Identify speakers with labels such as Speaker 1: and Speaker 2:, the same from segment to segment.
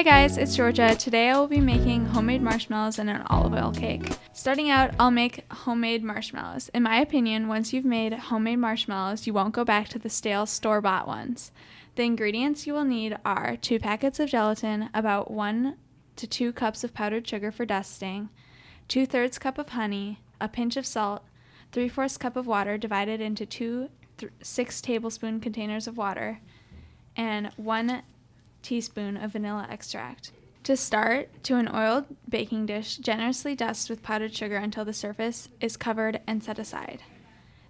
Speaker 1: Hi guys, it's Georgia. Today I will be making homemade marshmallows and an olive oil cake. Starting out, I'll make homemade marshmallows. In my opinion, once you've made homemade marshmallows, you won't go back to the stale store-bought ones. The ingredients you will need are 2 packets of gelatin, about 1 to 2 cups of powdered sugar for dusting, 2/3 cup of honey, a pinch of salt, 3/4 cup of water divided into 2 6 tablespoon containers of water, and 1 teaspoon of vanilla extract. To start, to an oiled baking dish, generously dust with powdered sugar until the surface is covered and set aside.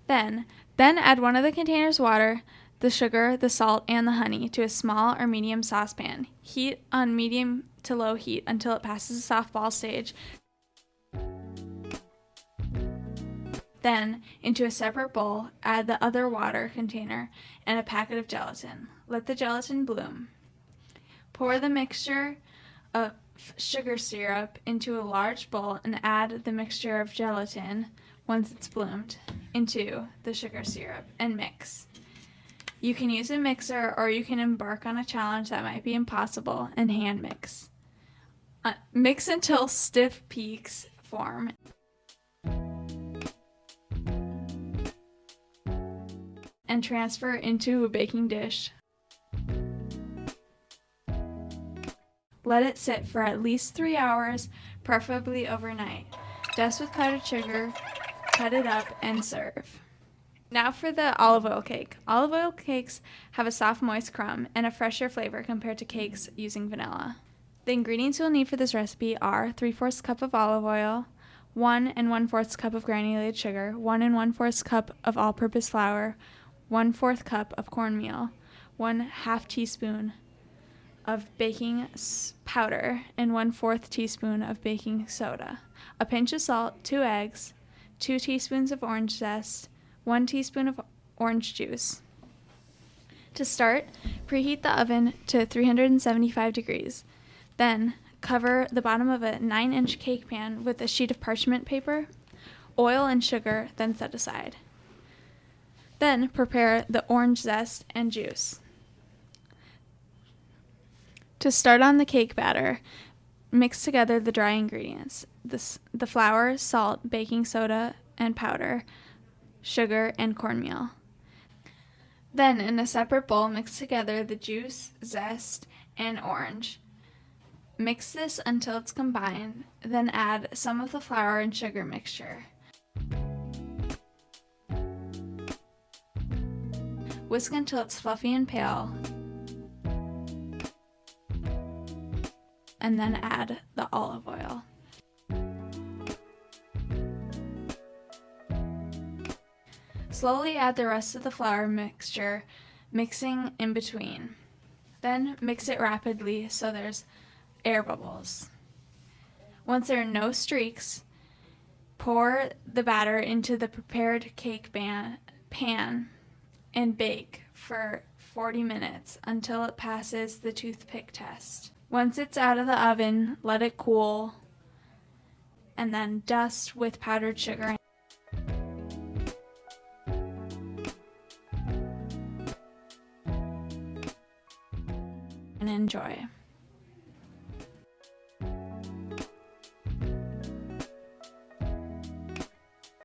Speaker 1: Then add one of the containers water, the sugar, the salt, and the honey to a small or medium saucepan. Heat on medium to low heat until it passes the softball stage. Then, into a separate bowl, add the other water container and a packet of gelatin. Let the gelatin bloom. Pour the mixture of sugar syrup into a large bowl and add the mixture of gelatin, once it's bloomed, into the sugar syrup and mix. You can use a mixer or you can embark on a challenge that might be impossible and hand mix. Mix until stiff peaks form. And transfer into a baking dish. Let it sit for at least 3 hours, preferably overnight. Dust with powdered sugar, cut it up, and serve. Now for the olive oil cake. Olive oil cakes have a soft, moist crumb and a fresher flavor compared to cakes using vanilla. The ingredients you'll need for this recipe are 3/4 cup of olive oil, 1 1/4 cup of granulated sugar, 1 1/4 cup of all-purpose flour, 1/4 cup of cornmeal, 1/2 teaspoon of baking powder, and 1/4 teaspoon of baking soda, a pinch of salt, 2 eggs, 2 teaspoons of orange zest, 1 teaspoon of orange juice. To start, preheat the oven to 375 degrees. Then cover the bottom of a 9-inch cake pan with a sheet of parchment paper, oil and sugar, then set aside. Then prepare the orange zest and juice. To start on the cake batter, mix together the dry ingredients, the flour, salt, baking soda and powder, sugar, and cornmeal. Then, in a separate bowl, mix together the juice, zest, and orange. Mix this until it's combined, then add some of the flour and sugar mixture. Whisk until it's fluffy and pale, and then add the olive oil. Slowly add the rest of the flour mixture, mixing in between. Then mix it rapidly so there's air bubbles. Once there are no streaks, pour the batter into the prepared cake pan and bake for 40 minutes until it passes the toothpick test. Once it's out of the oven, let it cool, and then dust with powdered sugar and enjoy.